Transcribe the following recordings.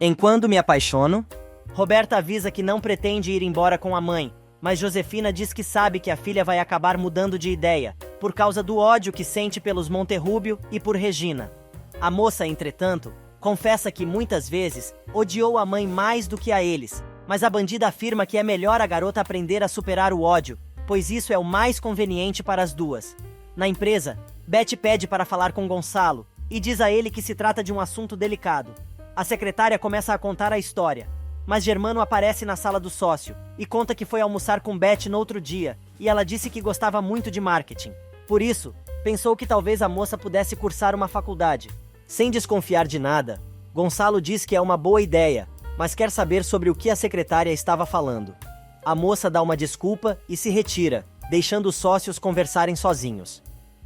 Em Quando Me Apaixono, Roberta avisa que não pretende ir embora com a mãe, mas Josefina diz que sabe que a filha vai acabar mudando de ideia, por causa do ódio que sente pelos Monterrúbio e por Regina. A moça, entretanto, confessa que muitas vezes odiou a mãe mais do que a eles, mas a bandida afirma que é melhor a garota aprender a superar o ódio, pois isso é o mais conveniente para as duas. Na empresa, Beth pede para falar com Gonçalo e diz a ele que se trata de um assunto delicado. A secretária começa a contar a história, mas Germano aparece na sala do sócio e conta que foi almoçar com Beth no outro dia e ela disse que gostava muito de marketing. Por isso, pensou que talvez a moça pudesse cursar uma faculdade. Sem desconfiar de nada, Gonçalo diz que é uma boa ideia, mas quer saber sobre o que a secretária estava falando. A moça dá uma desculpa e se retira, deixando os sócios conversarem sozinhos.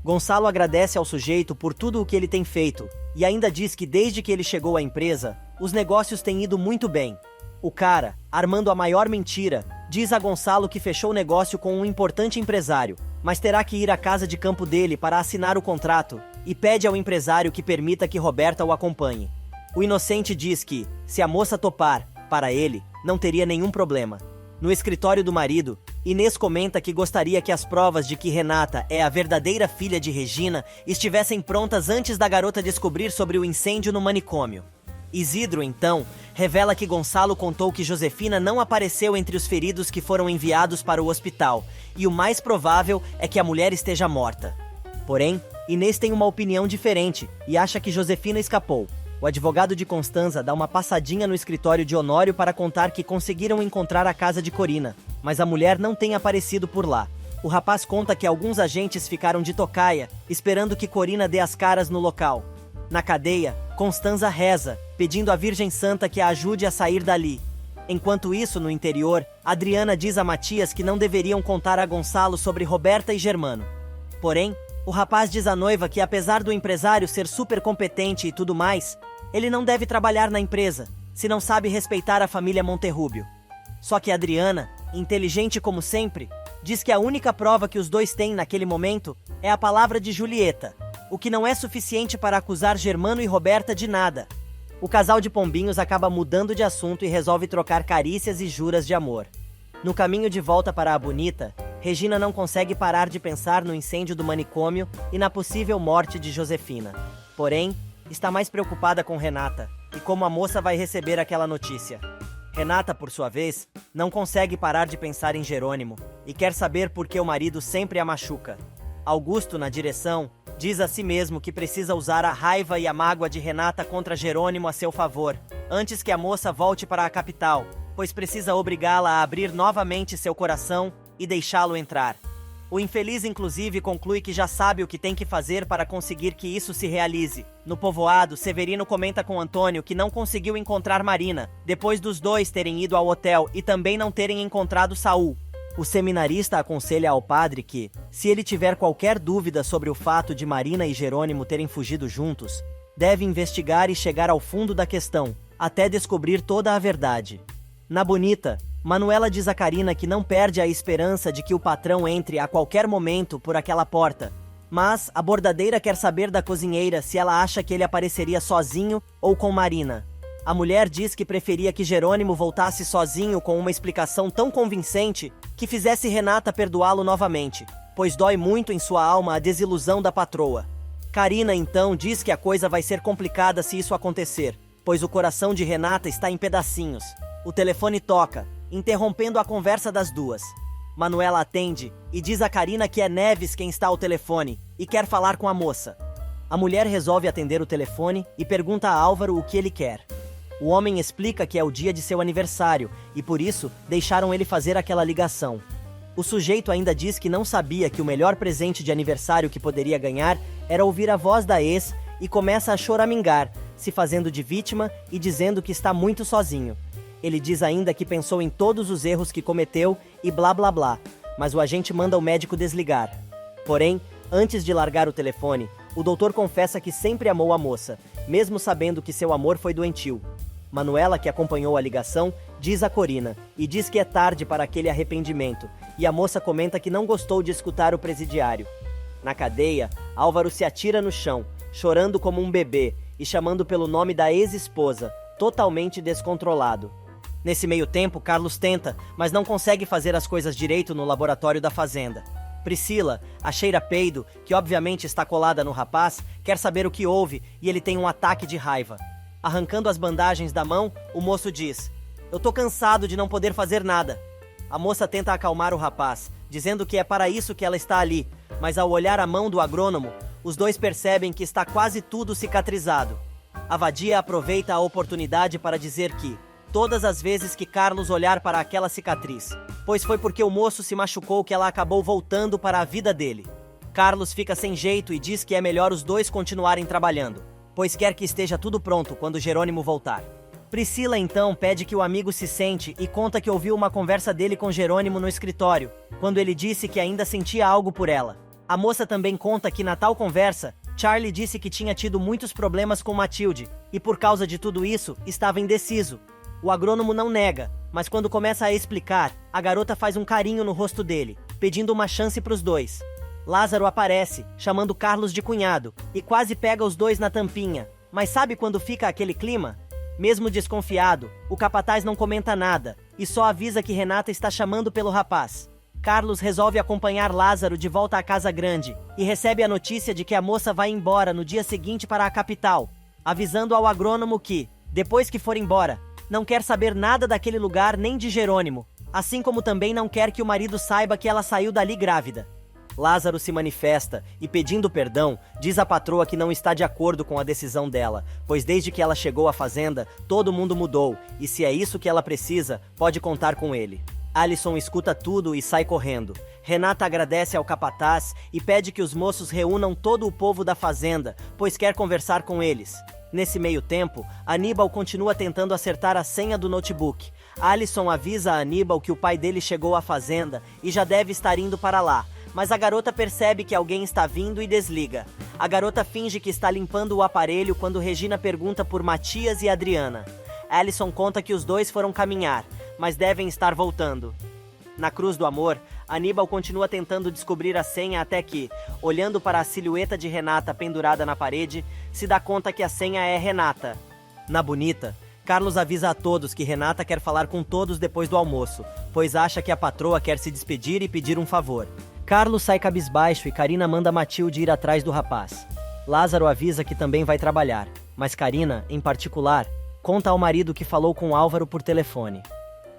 Gonçalo agradece ao sujeito por tudo o que ele tem feito e ainda diz que desde que ele chegou à empresa, os negócios têm ido muito bem. O cara, armando a maior mentira, diz a Gonçalo que fechou o negócio com um importante empresário, mas terá que ir à casa de campo dele para assinar o contrato e pede ao empresário que permita que Roberta o acompanhe. O inocente diz que, se a moça topar, para ele, não teria nenhum problema. No escritório do marido, Inês comenta que gostaria que as provas de que Renata é a verdadeira filha de Regina estivessem prontas antes da garota descobrir sobre o incêndio no manicômio. Isidro, então, revela que Gonçalo contou que Josefina não apareceu entre os feridos que foram enviados para o hospital, e o mais provável é que a mulher esteja morta. Porém, Inês tem uma opinião diferente e acha que Josefina escapou. O advogado de Constanza dá uma passadinha no escritório de Honório para contar que conseguiram encontrar a casa de Corina, mas a mulher não tem aparecido por lá. O rapaz conta que alguns agentes ficaram de tocaia, esperando que Corina dê as caras no local. Na cadeia, Constanza reza, pedindo à Virgem Santa que a ajude a sair dali. Enquanto isso, no interior, Adriana diz a Matias que não deveriam contar a Gonçalo sobre Roberta e Germano. Porém, o rapaz diz à noiva que apesar do empresário ser super competente e tudo mais, ele não deve trabalhar na empresa, se não sabe respeitar a família Monterrúbio. Só que Adriana, inteligente como sempre, diz que a única prova que os dois têm naquele momento é a palavra de Julieta, o que não é suficiente para acusar Germano e Roberta de nada. O casal de pombinhos acaba mudando de assunto e resolve trocar carícias e juras de amor. No caminho de volta para a Bonita, Regina não consegue parar de pensar no incêndio do manicômio e na possível morte de Josefina. Porém, está mais preocupada com Renata e como a moça vai receber aquela notícia. Renata, por sua vez, não consegue parar de pensar em Jerônimo e quer saber por que o marido sempre a machuca. Augusto, na direção, diz a si mesmo que precisa usar a raiva e a mágoa de Renata contra Jerônimo a seu favor, antes que a moça volte para a capital, pois precisa obrigá-la a abrir novamente seu coração e deixá-lo entrar. O infeliz, inclusive, conclui que já sabe o que tem que fazer para conseguir que isso se realize. No povoado, Severino comenta com Antônio que não conseguiu encontrar Marina, depois dos dois terem ido ao hotel e também não terem encontrado Saul. O seminarista aconselha ao padre que, se ele tiver qualquer dúvida sobre o fato de Marina e Jerônimo terem fugido juntos, deve investigar e chegar ao fundo da questão, até descobrir toda a verdade. Na Bonita, Manuela diz a Karina que não perde a esperança de que o patrão entre a qualquer momento por aquela porta, mas a bordadeira quer saber da cozinheira se ela acha que ele apareceria sozinho ou com Marina. A mulher diz que preferia que Jerônimo voltasse sozinho com uma explicação tão convincente que fizesse Renata perdoá-lo novamente, pois dói muito em sua alma a desilusão da patroa. Karina então diz que a coisa vai ser complicada se isso acontecer, pois o coração de Renata está em pedacinhos. O telefone toca, interrompendo a conversa das duas. Manuela atende e diz a Karina que é Neves quem está ao telefone e quer falar com a moça. A mulher resolve atender o telefone e pergunta a Álvaro o que ele quer. O homem explica que é o dia de seu aniversário e por isso deixaram ele fazer aquela ligação. O sujeito ainda diz que não sabia que o melhor presente de aniversário que poderia ganhar era ouvir a voz da ex e começa a choramingar, se fazendo de vítima e dizendo que está muito sozinho. Ele diz ainda que pensou em todos os erros que cometeu e blá blá blá, mas o agente manda o médico desligar. Porém, antes de largar o telefone, o doutor confessa que sempre amou a moça, mesmo sabendo que seu amor foi doentio. Manuela, que acompanhou a ligação, diz a Corina e diz que é tarde para aquele arrependimento, e a moça comenta que não gostou de escutar o presidiário. Na cadeia, Álvaro se atira no chão, chorando como um bebê e chamando pelo nome da ex-esposa, totalmente descontrolado. Nesse meio tempo, Carlos tenta, mas não consegue fazer as coisas direito no laboratório da fazenda. Priscila, a cheira-peido, que obviamente está colada no rapaz, quer saber o que houve e ele tem um ataque de raiva. Arrancando as bandagens da mão, o moço diz: "Eu tô cansado de não poder fazer nada." A moça tenta acalmar o rapaz, dizendo que é para isso que ela está ali, mas ao olhar a mão do agrônomo, os dois percebem que está quase tudo cicatrizado. A vadia aproveita a oportunidade para dizer que todas as vezes que Carlos olhar para aquela cicatriz, pois foi porque o moço se machucou que ela acabou voltando para a vida dele. Carlos fica sem jeito e diz que é melhor os dois continuarem trabalhando, pois quer que esteja tudo pronto quando Jerônimo voltar. Priscila então pede que o amigo se sente e conta que ouviu uma conversa dele com Jerônimo no escritório, quando ele disse que ainda sentia algo por ela. A moça também conta que na tal conversa, Charlie disse que tinha tido muitos problemas com Matilde, e por causa de tudo isso, estava indeciso. O agrônomo não nega, mas quando começa a explicar, a garota faz um carinho no rosto dele, pedindo uma chance para os dois. Lázaro aparece, chamando Carlos de cunhado, e quase pega os dois na tampinha. Mas sabe quando fica aquele clima? Mesmo desconfiado, o capataz não comenta nada, e só avisa que Renata está chamando pelo rapaz. Carlos resolve acompanhar Lázaro de volta à casa grande, e recebe a notícia de que a moça vai embora no dia seguinte para a capital, avisando ao agrônomo que, depois que for embora, não quer saber nada daquele lugar nem de Jerônimo, assim como também não quer que o marido saiba que ela saiu dali grávida. Lázaro se manifesta e, pedindo perdão, diz à patroa que não está de acordo com a decisão dela, pois desde que ela chegou à fazenda, todo mundo mudou, e se é isso que ela precisa, pode contar com ele. Alisson escuta tudo e sai correndo. Renata agradece ao capataz e pede que os moços reúnam todo o povo da fazenda, pois quer conversar com eles. Nesse meio tempo, Aníbal continua tentando acertar a senha do notebook. Alisson avisa a Aníbal que o pai dele chegou à fazenda e já deve estar indo para lá, mas a garota percebe que alguém está vindo e desliga. A garota finge que está limpando o aparelho quando Regina pergunta por Matias e Adriana. Alisson conta que os dois foram caminhar, mas devem estar voltando. Na Cruz do Amor, Aníbal continua tentando descobrir a senha até que, olhando para a silhueta de Renata pendurada na parede, se dá conta que a senha é Renata. Na Bonita, Carlos avisa a todos que Renata quer falar com todos depois do almoço, pois acha que a patroa quer se despedir e pedir um favor. Carlos sai cabisbaixo e Karina manda Matilde ir atrás do rapaz. Lázaro avisa que também vai trabalhar, mas Karina, em particular, conta ao marido que falou com Álvaro por telefone.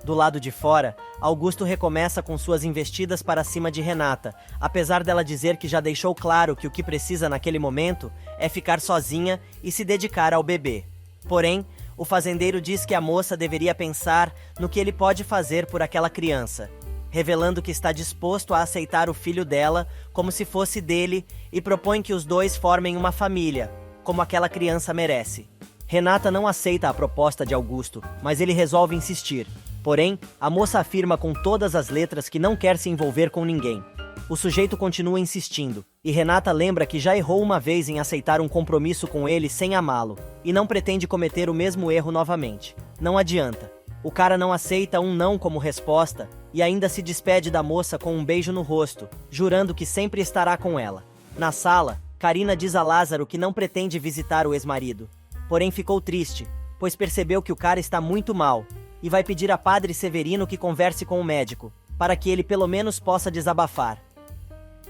Do lado de fora, Augusto recomeça com suas investidas para cima de Renata, apesar dela dizer que já deixou claro que o que precisa naquele momento é ficar sozinha e se dedicar ao bebê. Porém, o fazendeiro diz que a moça deveria pensar no que ele pode fazer por aquela criança, revelando que está disposto a aceitar o filho dela como se fosse dele e propõe que os dois formem uma família, como aquela criança merece. Renata não aceita a proposta de Augusto, mas ele resolve insistir. Porém, a moça afirma com todas as letras que não quer se envolver com ninguém. O sujeito continua insistindo, e Renata lembra que já errou uma vez em aceitar um compromisso com ele sem amá-lo, e não pretende cometer o mesmo erro novamente. Não adianta. O cara não aceita um não como resposta, e ainda se despede da moça com um beijo no rosto, jurando que sempre estará com ela. Na sala, Karina diz a Lázaro que não pretende visitar o ex-marido. Porém ficou triste, pois percebeu que o cara está muito mal, e vai pedir a Padre Severino que converse com o médico, para que ele pelo menos possa desabafar.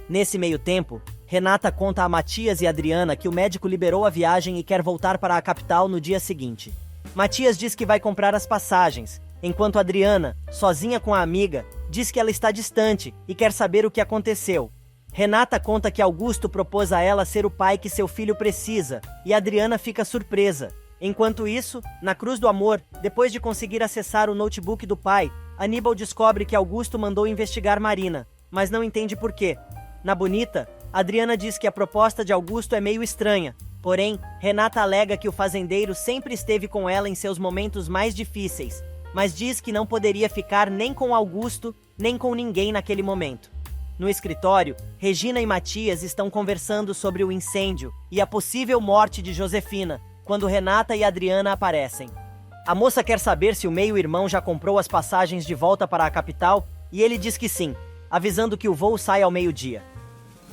Nesse meio tempo, Renata conta a Matias e Adriana que o médico liberou a viagem e quer voltar para a capital no dia seguinte. Matias diz que vai comprar as passagens, enquanto Adriana, sozinha com a amiga, diz que ela está distante e quer saber o que aconteceu. Renata conta que Augusto propôs a ela ser o pai que seu filho precisa, e Adriana fica surpresa. Enquanto isso, na Cruz do Amor, depois de conseguir acessar o notebook do pai, Aníbal descobre que Augusto mandou investigar Marina, mas não entende por quê. Na Bonita, Adriana diz que a proposta de Augusto é meio estranha, porém, Renata alega que o fazendeiro sempre esteve com ela em seus momentos mais difíceis, mas diz que não poderia ficar nem com Augusto, nem com ninguém naquele momento. No escritório, Regina e Matias estão conversando sobre o incêndio e a possível morte de Josefina, quando Renata e Adriana aparecem. A moça quer saber se o meio-irmão já comprou as passagens de volta para a capital, e ele diz que sim, avisando que o voo sai ao meio-dia.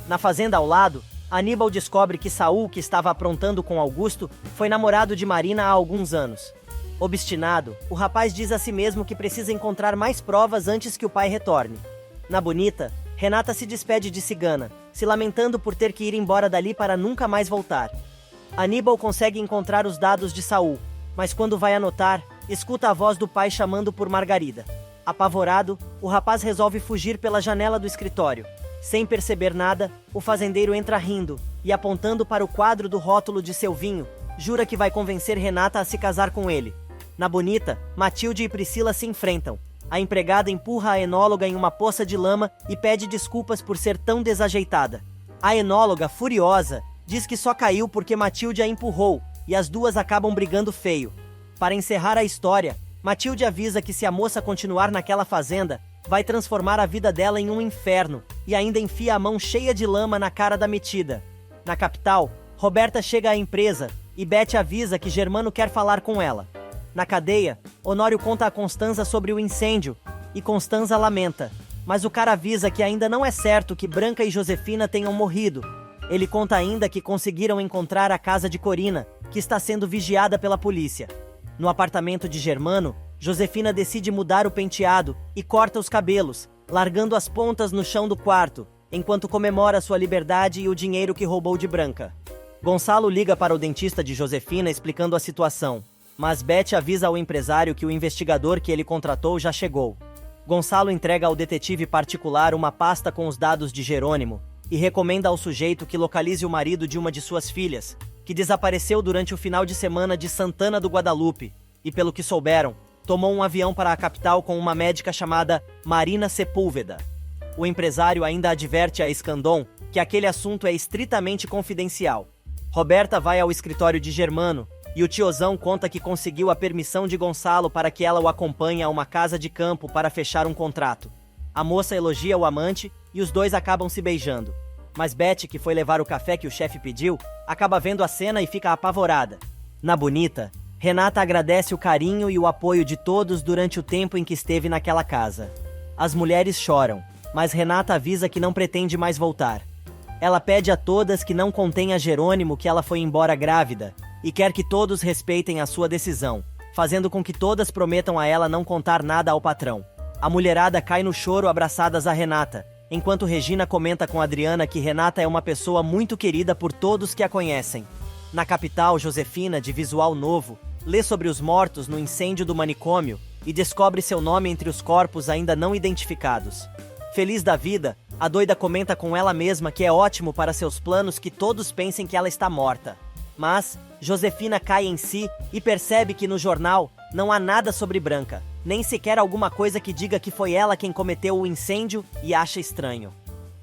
Na fazenda ao lado, Aníbal descobre que Saul, que estava aprontando com Augusto, foi namorado de Marina há alguns anos. Obstinado, o rapaz diz a si mesmo que precisa encontrar mais provas antes que o pai retorne. Na Bonita, Renata se despede de Cigana, se lamentando por ter que ir embora dali para nunca mais voltar. Aníbal consegue encontrar os dados de Saul, mas quando vai anotar, escuta a voz do pai chamando por Margarida. Apavorado, o rapaz resolve fugir pela janela do escritório. Sem perceber nada, o fazendeiro entra rindo e, apontando para o quadro do rótulo de seu vinho, jura que vai convencer Renata a se casar com ele. Na Bonita, Matilde e Priscila se enfrentam. A empregada empurra a enóloga em uma poça de lama e pede desculpas por ser tão desajeitada. A enóloga, furiosa, diz que só caiu porque Matilde a empurrou, e as duas acabam brigando feio. Para encerrar a história, Matilde avisa que se a moça continuar naquela fazenda, vai transformar a vida dela em um inferno, e ainda enfia a mão cheia de lama na cara da metida. Na capital, Roberta chega à empresa, e Beth avisa que Germano quer falar com ela. Na cadeia, Honório conta a Constanza sobre o incêndio, e Constanza lamenta, mas o cara avisa que ainda não é certo que Branca e Josefina tenham morrido. Ele conta ainda que conseguiram encontrar a casa de Corina, que está sendo vigiada pela polícia. No apartamento de Germano, Josefina decide mudar o penteado e corta os cabelos, largando as pontas no chão do quarto, enquanto comemora sua liberdade e o dinheiro que roubou de Branca. Gonçalo liga para o dentista de Josefina explicando a situação, mas Beth avisa ao empresário que o investigador que ele contratou já chegou. Gonçalo entrega ao detetive particular uma pasta com os dados de Jerônimo e recomenda ao sujeito que localize o marido de uma de suas filhas, que desapareceu durante o final de semana de Santana do Guadalupe, e pelo que souberam, tomou um avião para a capital com uma médica chamada Marina Sepúlveda. O empresário ainda adverte a Escandon que aquele assunto é estritamente confidencial. Roberta vai ao escritório de Germano, e o tiozão conta que conseguiu a permissão de Gonçalo para que ela o acompanhe a uma casa de campo para fechar um contrato. A moça elogia o amante e os dois acabam se beijando. Mas Beth, que foi levar o café que o chefe pediu, acaba vendo a cena e fica apavorada. Na Bonita, Renata agradece o carinho e o apoio de todos durante o tempo em que esteve naquela casa. As mulheres choram, mas Renata avisa que não pretende mais voltar. Ela pede a todas que não contem a Jerônimo que ela foi embora grávida, e quer que todos respeitem a sua decisão, fazendo com que todas prometam a ela não contar nada ao patrão. A mulherada cai no choro abraçadas a Renata, enquanto Regina comenta com Adriana que Renata é uma pessoa muito querida por todos que a conhecem. Na capital, Josefina, de visual novo, lê sobre os mortos no incêndio do manicômio e descobre seu nome entre os corpos ainda não identificados. Feliz da vida, a doida comenta com ela mesma que é ótimo para seus planos que todos pensem que ela está morta. Mas Josefina cai em si e percebe que no jornal não há nada sobre Branca, nem sequer alguma coisa que diga que foi ela quem cometeu o incêndio, e acha estranho.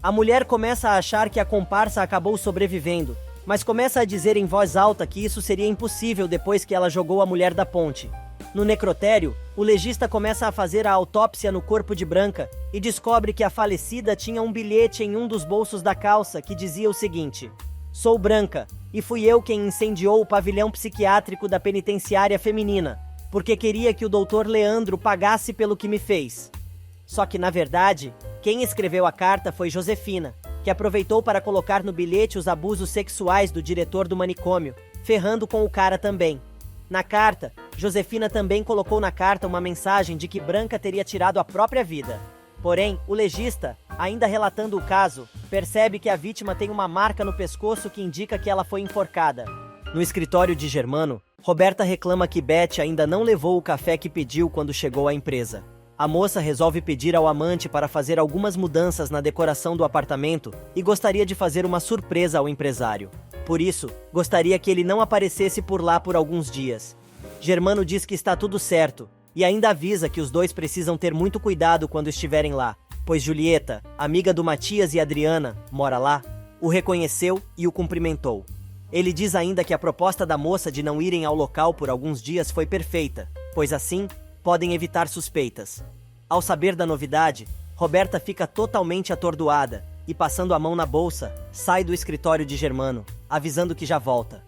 A mulher começa a achar que a comparsa acabou sobrevivendo, mas começa a dizer em voz alta que isso seria impossível depois que ela jogou a mulher da ponte. No necrotério, o legista começa a fazer a autópsia no corpo de Branca e descobre que a falecida tinha um bilhete em um dos bolsos da calça que dizia o seguinte: "Sou Branca, e fui eu quem incendiou o pavilhão psiquiátrico da penitenciária feminina, porque queria que o doutor Leandro pagasse pelo que me fez." Só que, na verdade, quem escreveu a carta foi Josefina, que aproveitou para colocar no bilhete os abusos sexuais do diretor do manicômio, ferrando com o cara também. Na carta, Josefina também colocou na carta uma mensagem de que Branca teria tirado a própria vida. Porém, o legista, ainda relatando o caso, percebe que a vítima tem uma marca no pescoço que indica que ela foi enforcada. No escritório de Germano, Roberta reclama que Beth ainda não levou o café que pediu quando chegou à empresa. A moça resolve pedir ao amante para fazer algumas mudanças na decoração do apartamento e gostaria de fazer uma surpresa ao empresário. Por isso, gostaria que ele não aparecesse por lá por alguns dias. Germano diz que está tudo certo e ainda avisa que os dois precisam ter muito cuidado quando estiverem lá, pois Julieta, amiga do Matias e Adriana, mora lá, o reconheceu e o cumprimentou. Ele diz ainda que a proposta da moça de não irem ao local por alguns dias foi perfeita, pois assim podem evitar suspeitas. Ao saber da novidade, Roberta fica totalmente atordoada e, passando a mão na bolsa, sai do escritório de Germano, avisando que já volta.